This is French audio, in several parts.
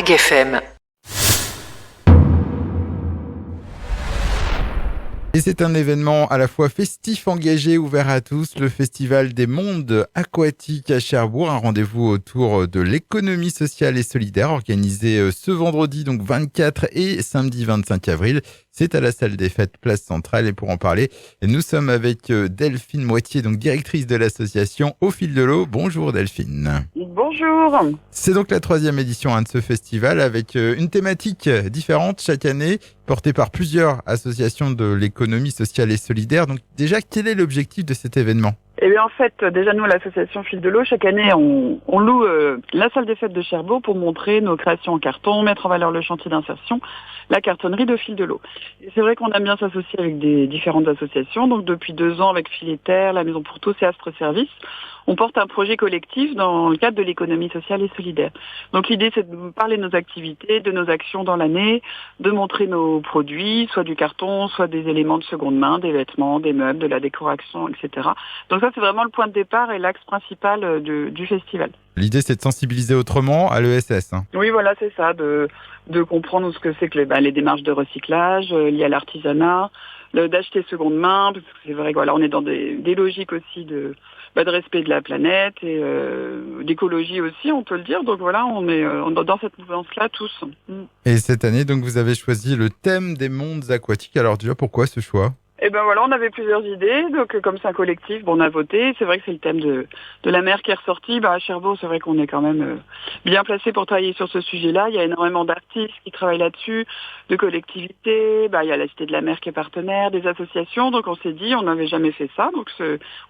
AgFM. Et c'est un événement à la fois festif, engagé, ouvert à tous, le Festival des mondes aquatiques à Cherbourg, un rendez-vous autour de l'économie sociale et solidaire, organisé ce vendredi, donc 24 et samedi 25 avril. C'est à la salle des fêtes, place centrale. Et pour en parler, nous sommes avec Delphine Moitié, donc directrice de l'association Au Fil de l'eau. Bonjour Delphine. Bonjour. C'est donc la 3e édition de ce festival avec une thématique différente chaque année, portée par plusieurs associations de l'économie sociale et solidaire. Donc déjà, quel est l'objectif de cet événement ? Eh bien, en fait, déjà, nous, l'association Fil de l'eau, chaque année, on loue la salle des fêtes de Cherbourg pour montrer nos créations en carton, mettre en valeur le chantier d'insertion, la cartonnerie de Fil de l'eau. Et c'est vrai qu'on aime bien s'associer avec des différentes associations. Donc, depuis 2 ans, avec Fil et Terre, La Maison pour tous et Astre Service, on porte un projet collectif dans le cadre de l'économie sociale et solidaire. Donc, l'idée, c'est de parler de nos activités, de nos actions dans l'année, de montrer nos produits, soit du carton, soit des éléments de seconde main, des vêtements, des meubles, de la décoration, etc. Donc ça, c'est vraiment le point de départ et l'axe principal du festival. L'idée, c'est de sensibiliser autrement à l'ESS. Oui, voilà, c'est ça, de comprendre ce que c'est que les démarches de recyclage liées à l'artisanat, d'acheter seconde main, parce que c'est vrai que voilà, on est dans des logiques aussi de respect de la planète et d'écologie aussi, on peut le dire. Donc voilà, on est dans cette mouvance-là tous. Et cette année, donc, vous avez choisi le thème des mondes aquatiques. Alors déjà, pourquoi ce choix ? Eh ben voilà, on avait plusieurs idées, donc comme c'est un collectif, on a voté. C'est vrai que c'est le thème de la mer qui est ressorti. À Cherbourg, c'est vrai qu'on est quand même bien placé pour travailler sur ce sujet-là. Il y a énormément d'artistes qui travaillent là-dessus, de collectivités. Il y a la Cité de la Mer qui est partenaire, des associations. Donc on s'est dit, on n'avait jamais fait ça. Donc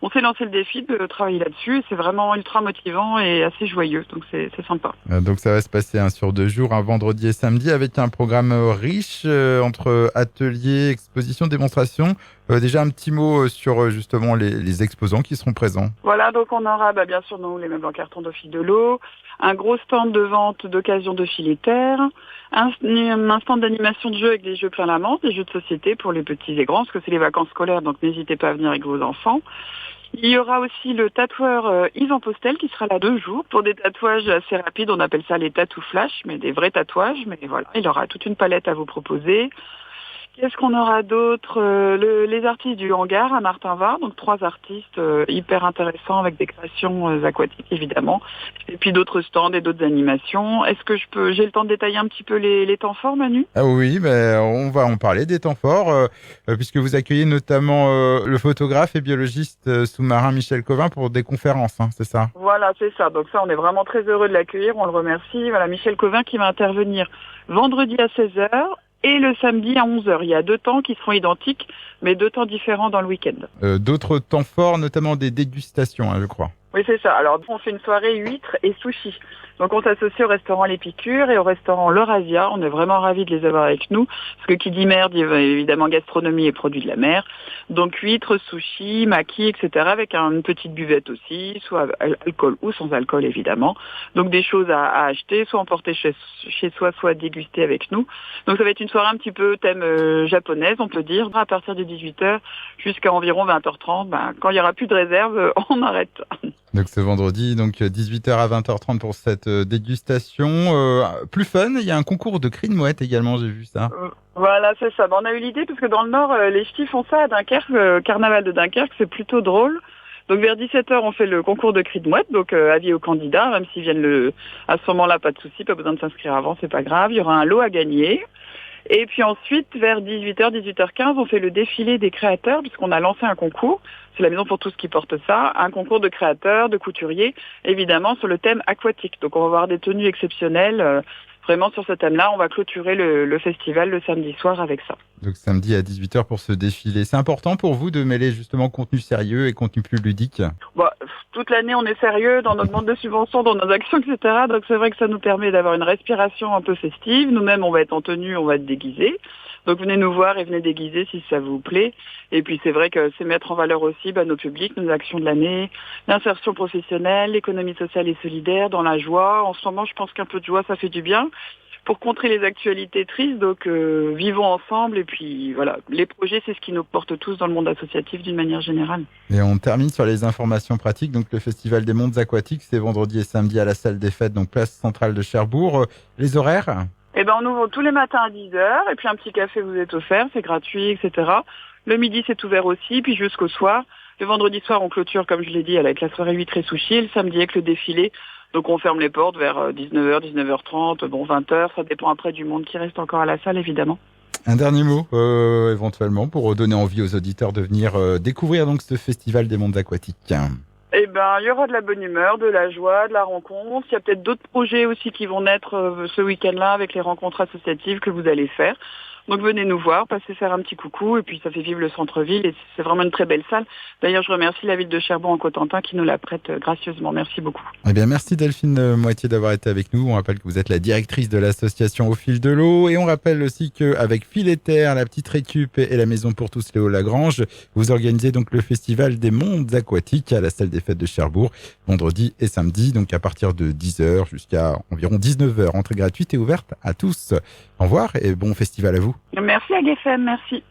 on s'est lancé le défi de travailler là-dessus. Et c'est vraiment ultra motivant et assez joyeux. Donc c'est sympa. Donc ça va se passer sur 2 jours, un vendredi et samedi, avec un programme riche entre ateliers, expositions, démonstrations. Déjà un petit mot sur justement les exposants qui seront présents. Voilà, donc on aura bien sûr nous les meubles en carton de Fil de l'eau, un gros stand de vente d'occasion de Fil et Terre, un stand d'animation de jeux avec des jeux plein la manche, des jeux de société pour les petits et grands, parce que c'est les vacances scolaires, donc n'hésitez pas à venir avec vos enfants. Il y aura aussi le tatoueur Yves Postel qui sera là 2 jours pour des tatouages assez rapides, on appelle ça les tatous flash, mais des vrais tatouages, mais voilà, il aura toute une palette à vous proposer. Qu'est-ce qu'on aura d'autre ? Les artistes du hangar à Martin-Var, donc 3 artistes hyper intéressants avec des créations aquatiques évidemment, et puis d'autres stands et d'autres animations. Est-ce que j'ai le temps de détailler un petit peu les temps forts, Manu ? Ah oui, on va en parler des temps forts, puisque vous accueillez notamment le photographe et biologiste sous-marin Michel Covin pour des conférences, c'est ça ? Voilà, c'est ça. Donc ça, on est vraiment très heureux de l'accueillir, on le remercie. Voilà, Michel Covin qui va intervenir vendredi à 16h. Et le samedi à 11h. Il y a 2 temps qui seront identiques, mais 2 temps différents dans le week-end. D'autres temps forts, notamment des dégustations, je crois. Oui, c'est ça. Alors, on fait une soirée huîtres et sushi. Donc, on s'associe au restaurant L'Épicure et au restaurant L'Eurasia. On est vraiment ravis de les avoir avec nous. Parce que qui dit mer dit évidemment gastronomie et produits de la mer. Donc, huîtres, sushi, maquis, etc. avec une petite buvette aussi, soit alcool ou sans alcool, évidemment. Donc, des choses à acheter, soit emporter chez soi, soit déguster avec nous. Donc, ça va être une soirée un petit peu thème japonaise, on peut dire, à partir de 18h jusqu'à environ 20h30. Quand il n'y aura plus de réserve, on arrête. Donc ce vendredi, 18h à 20h30 pour cette dégustation. Plus fun, il y a un concours de cris de mouette également, j'ai vu ça. Voilà, c'est ça. On a eu l'idée parce que dans le Nord, les ch'tis font ça à Dunkerque, carnaval de Dunkerque, c'est plutôt drôle. Donc vers 17h, on fait le concours de cris de mouette, donc avis aux candidats, même s'ils viennent à ce moment-là, pas de souci, pas besoin de s'inscrire avant, c'est pas grave. Il y aura un lot à gagner. Et puis ensuite, vers 18h, 18h15, on fait le défilé des créateurs, puisqu'on a lancé un concours. C'est la Maison pour tous qui porte ça. Un concours de créateurs, de couturiers, évidemment, sur le thème aquatique. Donc on va avoir des tenues exceptionnelles. Vraiment, sur ce thème-là, on va clôturer le festival le samedi soir avec ça. Donc samedi à 18h pour ce défilé. C'est important pour vous de mêler justement contenu sérieux et contenu plus ludique ? Toute l'année, on est sérieux dans notre demande de subventions, dans nos actions, etc. Donc c'est vrai que ça nous permet d'avoir une respiration un peu festive. Nous-mêmes, on va être en tenue, on va être déguisés. Donc venez nous voir et venez déguiser si ça vous plaît. Et puis c'est vrai que c'est mettre en valeur aussi nos publics, nos actions de l'année, l'insertion professionnelle, l'économie sociale et solidaire, dans la joie. En ce moment, je pense qu'un peu de joie, ça fait du bien. pour contrer les actualités tristes. Donc vivons ensemble et puis voilà, les projets c'est ce qui nous porte tous dans le monde associatif d'une manière générale. Et on termine sur les informations pratiques. Donc le Festival des Mondes Aquatiques, c'est vendredi et samedi à la salle des fêtes, donc place centrale de Cherbourg. Les horaires? Eh ben on ouvre tous les matins à 10h et puis un petit café vous est offert, c'est gratuit, etc. Le midi c'est ouvert aussi, puis jusqu'au soir. Le vendredi soir on clôture comme je l'ai dit avec la soirée huîtres et sushi et le samedi avec le défilé. Donc on ferme les portes vers 19h, 19h30, 20h, ça dépend après du monde qui reste encore à la salle évidemment. Un dernier mot éventuellement pour donner envie aux auditeurs de venir découvrir donc ce Festival des Mondes Aquatiques. Eh ben, il y aura de la bonne humeur, de la joie, de la rencontre. Il y a peut-être d'autres projets aussi qui vont naître ce week-end-là avec les rencontres associatives que vous allez faire. Donc venez nous voir, passez faire un petit coucou et puis ça fait vivre le centre-ville et c'est vraiment une très belle salle. D'ailleurs, je remercie la ville de Cherbourg en Cotentin qui nous la prête gracieusement. Merci beaucoup. Eh bien, merci Delphine Moitié d'avoir été avec nous. On rappelle que vous êtes la directrice de l'association Au Fil de l'eau et on rappelle aussi qu'avec Fil et Terre, la petite récup et la Maison pour tous Léo Lagrange, vous organisez donc le Festival des Mondes Aquatiques à la salle des fêtes de Cherbourg, vendredi et samedi, donc à partir de 10h jusqu'à environ 19h. Entrée gratuite et ouverte à tous. Au revoir et bon festival à vous. Merci à GFM, merci.